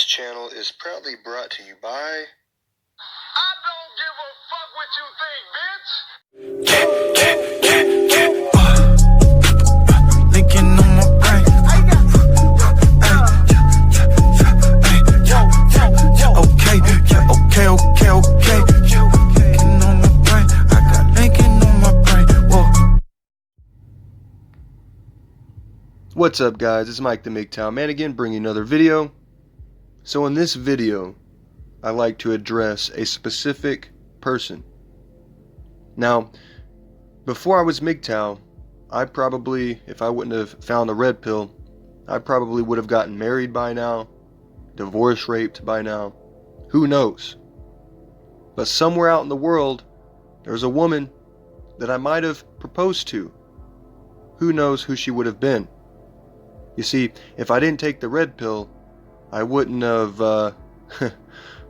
This channel is proudly brought to you by... I don't give a fuck what you think, bitch! Linking on my brain. Okay. Linking on my brain. I got linking on my brain. Whoa. What's up, guys? It's Mike the MGTOW man again, bringing another video. So in this video, I like to address a specific person. Now, before I was MGTOW, I probably, if I wouldn't have found the red pill, I probably would have gotten married by now, divorce raped by now, who knows? But somewhere out in the world, there's a woman that I might have proposed to. Who knows who she would have been? You see, if I didn't take the red pill, I wouldn't have,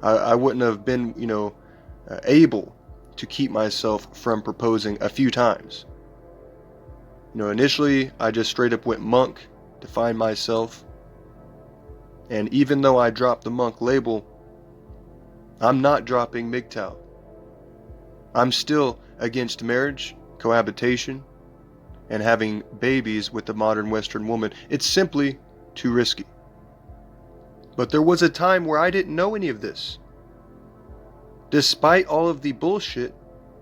I wouldn't have been, able to keep myself from proposing a few times. Initially, I just straight up went monk to find myself. And even though I dropped the monk label, I'm not dropping MGTOW. I'm still against marriage, cohabitation, and having babies with the modern Western woman. It's simply too risky. But there was a time where I didn't know any of this. Despite all of the bullshit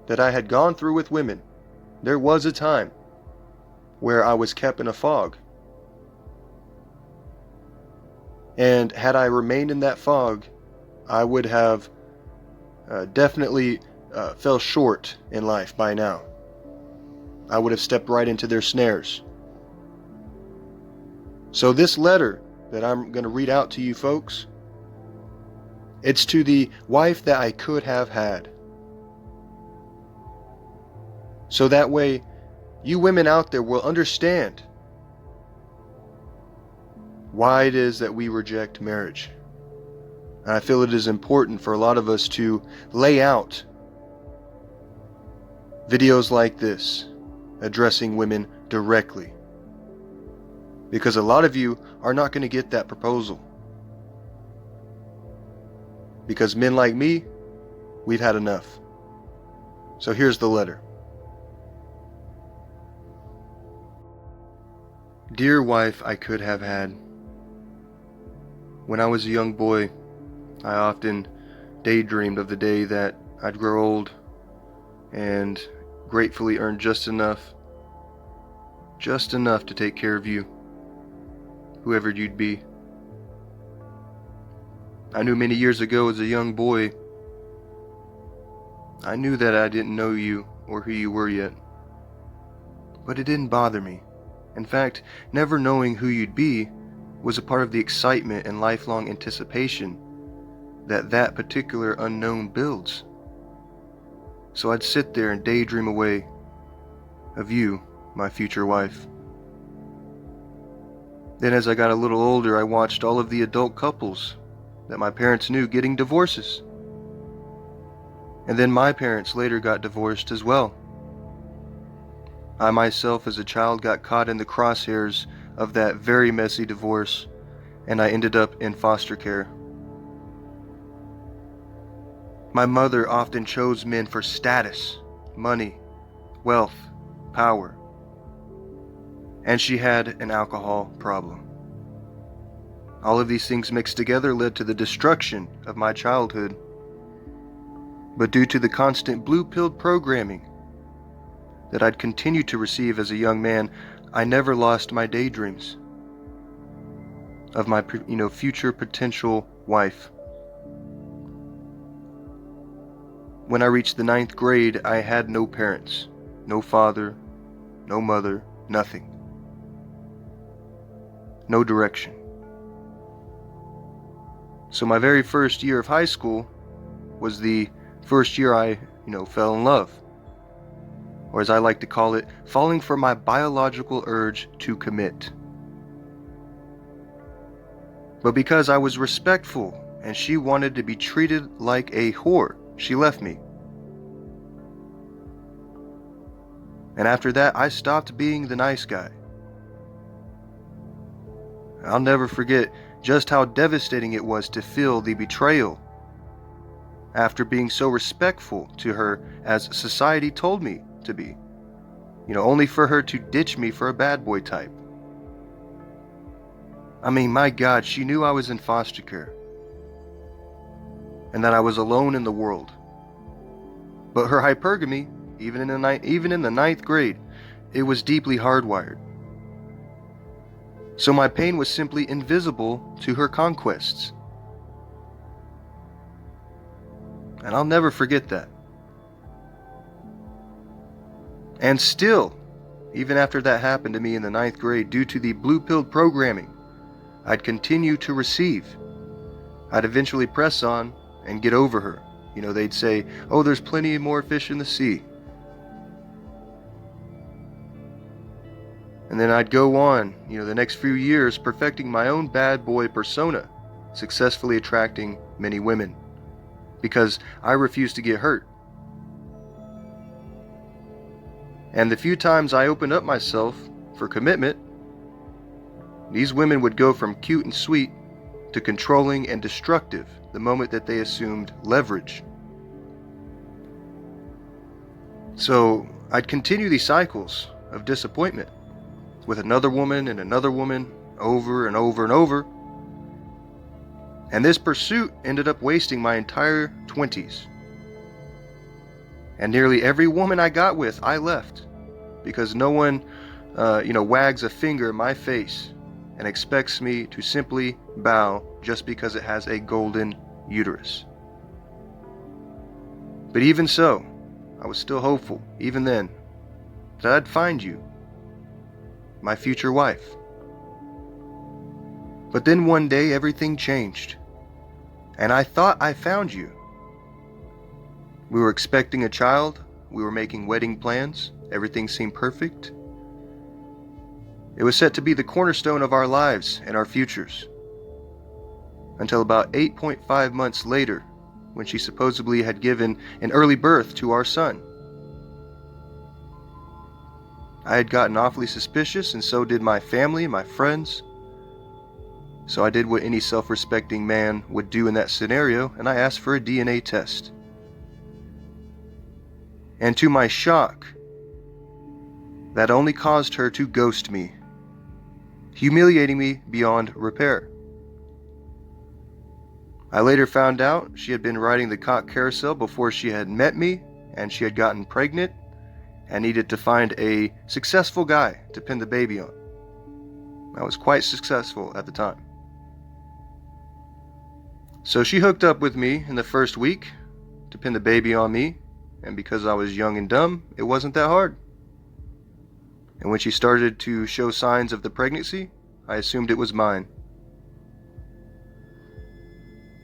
that I had gone through with women, there was a time where I was kept in a fog. And had I remained in that fog, I would have definitely fell short in life by now. I would have stepped right into their snares. So this letter that I'm going to read out to you folks, it's to the wife that I could have had. So that way, you women out there will understand why it is that we reject marriage. And I feel it is important for a lot of us to lay out videos like this, addressing women directly. Because a lot of you are not going to get that proposal. Because men like me, we've had enough. So here's the letter. Dear wife I could have had. When I was a young boy, I often daydreamed of the day that I'd grow old and gratefully earn just enough to take care of you, whoever you'd be. I knew many years ago as a young boy, I knew that I didn't know you or who you were yet. But it didn't bother me. In fact, never knowing who you'd be was a part of the excitement and lifelong anticipation that particular unknown builds. So I'd sit there and daydream away of you, my future wife. Then as I got a little older, I watched all of the adult couples that my parents knew getting divorces. And then my parents later got divorced as well. I myself as a child got caught in the crosshairs of that very messy divorce, and I ended up in foster care. My mother often chose men for status, money, wealth, power. And she had an alcohol problem. All of these things mixed together led to the destruction of my childhood. But due to the constant blue-pilled programming that I'd continued to receive as a young man, I never lost my daydreams of my future potential wife. When I reached the 9th grade, I had no parents, no father, no mother, nothing. No direction. So my very first year of high school was the first year I, fell in love. Or as I like to call it, falling for my biological urge to commit. But because I was respectful and she wanted to be treated like a whore, she left me. And after that, I stopped being the nice guy. I'll never forget just how devastating it was to feel the betrayal after being so respectful to her as society told me to be. Only for her to ditch me for a bad boy type. I mean, my God, she knew I was in foster care and that I was alone in the world. But her hypergamy, even in the ninth grade, it was deeply hardwired. So my pain was simply invisible to her conquests. And I'll never forget that. And still, even after that happened to me in the ninth grade, due to the blue-pilled programming I'd continue to receive, I'd eventually press on and get over her. They'd say, oh, there's plenty more fish in the sea. And then I'd go on, the next few years, perfecting my own bad boy persona, successfully attracting many women, because I refused to get hurt. And the few times I opened up myself for commitment, these women would go from cute and sweet to controlling and destructive the moment that they assumed leverage. So I'd continue these cycles of disappointment with another woman and another woman over and over and over. And this pursuit ended up wasting my entire 20s. And nearly every woman I got with, I left. Because no one, wags a finger in my face and expects me to simply bow just because it has a golden uterus. But even so, I was still hopeful, even then, that I'd find you, my future wife. But then one day everything changed, and I thought I found you. We were expecting a child, we were making wedding plans, everything seemed perfect. It was set to be the cornerstone of our lives and our futures. Until about 8.5 months later, when she supposedly had given an early birth to our son. I had gotten awfully suspicious, and so did my family and my friends. So I did what any self-respecting man would do in that scenario, and I asked for a DNA test. And to my shock, that only caused her to ghost me, humiliating me beyond repair. I later found out she had been riding the cock carousel before she had met me, and she had gotten pregnant and needed to find a successful guy to pin the baby on. I was quite successful at the time. So she hooked up with me in the first week to pin the baby on me, and because I was young and dumb, it wasn't that hard. And when she started to show signs of the pregnancy, I assumed it was mine.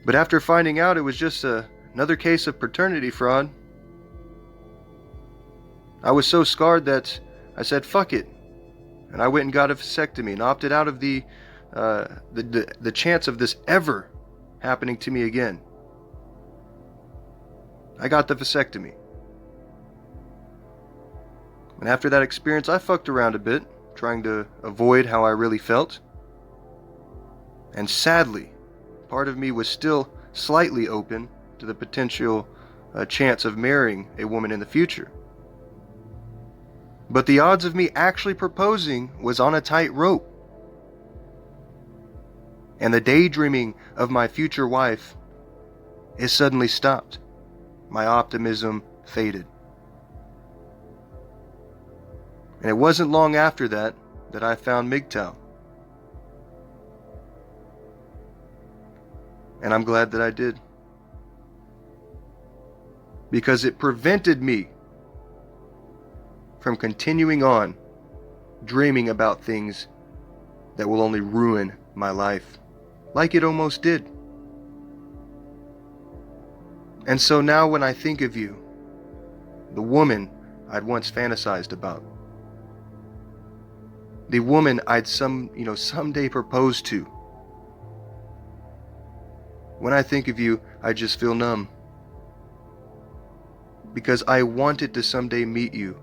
But after finding out it was just another case of paternity fraud, I was so scarred that I said, fuck it. And I went and got a vasectomy and opted out of the chance of this ever happening to me again. I got the vasectomy. And after that experience, I fucked around a bit, trying to avoid how I really felt. And sadly, part of me was still slightly open to the potential chance of marrying a woman in the future. But the odds of me actually proposing was on a tight rope. And the daydreaming of my future wife is suddenly stopped. My optimism faded. And it wasn't long after that I found MGTOW. And I'm glad that I did. Because it prevented me from continuing on dreaming about things that will only ruin my life, like it almost did. And so now when I think of you, the woman I'd once fantasized about, the woman I'd someday propose to, when I think of you, I just feel numb. Because I wanted to someday meet you,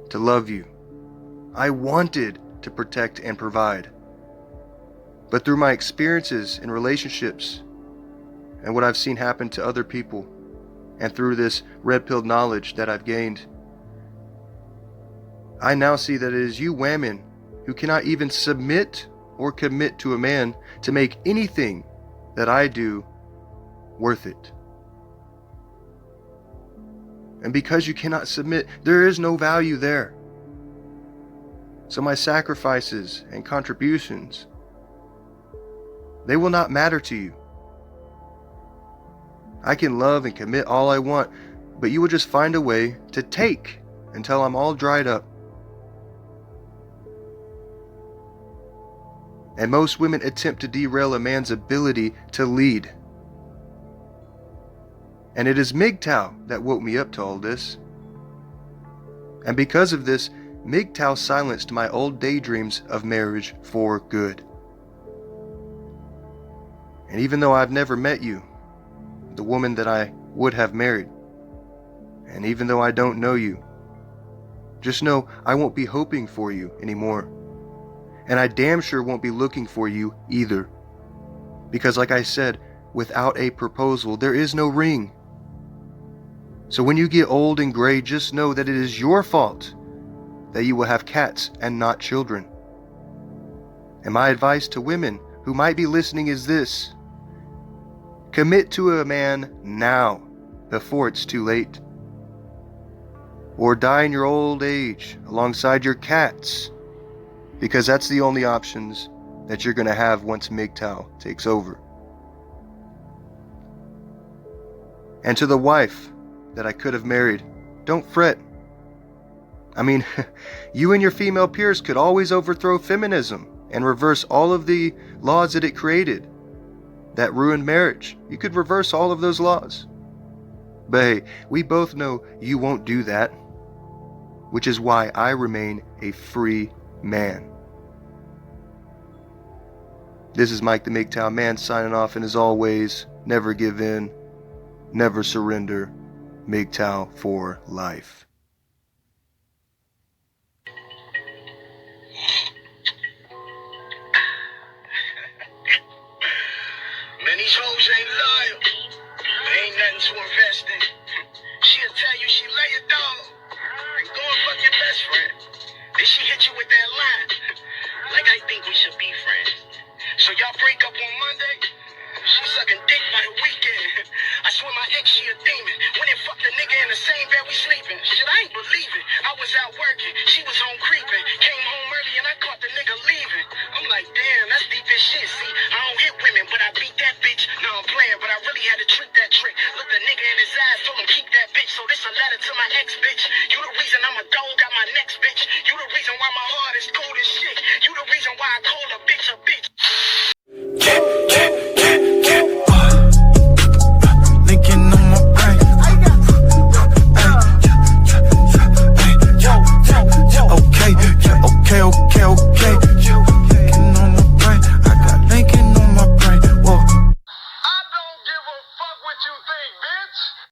to love you. I wanted to protect and provide. But through my experiences in relationships and what I've seen happen to other people, and through this red-pilled knowledge that I've gained, I now see that it is you women who cannot even submit or commit to a man to make anything that I do worth it. And because you cannot submit, there is no value there. So my sacrifices and contributions, they will not matter to you. I can love and commit all I want, but you will just find a way to take until I'm all dried up. And most women attempt to derail a man's ability to lead. And it is MGTOW that woke me up to all this. And because of this, MGTOW silenced my old daydreams of marriage for good. And even though I've never met you, the woman that I would have married, and even though I don't know you, just know I won't be hoping for you anymore. And I damn sure won't be looking for you either. Because like I said, without a proposal, there is no ring. So when you get old and gray, just know that it is your fault that you will have cats and not children. And my advice to women who might be listening is this: commit to a man now, before it's too late. Or die in your old age alongside your cats, because that's the only options that you're going to have once MGTOW takes over. And to the wife that I could have married, don't fret. I mean, you and your female peers could always overthrow feminism and reverse all of the laws that it created that ruined marriage. You could reverse all of those laws. But hey, we both know you won't do that, which is why I remain a free man. This is Mike the MGTOW Man signing off, and as always, never give in, never surrender. MGTOW for life. Man, these hoes ain't loyal. There ain't nothing to invest in. She'll tell you she lay your dog. Go and fuck your best friend. Then she hit you with that line. Like, I think we should be friends. So y'all break up on Monday? She sucking dick by the weekend. I swear my ex, she a demon. When it fucked a nigga in the same bed we sleeping. Shit, I ain't believe it. I was out working. She was home creeping. Came home early and I caught the nigga leaving. I'm like, damn, that's deep as shit. See, I don't hit women, but I beat that bitch. No, I'm playing, but I really had to treat that trick. Look the nigga in his eyes, told him keep that bitch. So this a letter to my ex, bitch. You the reason I'm a dog, got my next bitch. You the reason why my heart is cold as shit. You the reason why I call a bitch a bitch. Linking on my brain. Okay, okay, okay, okay.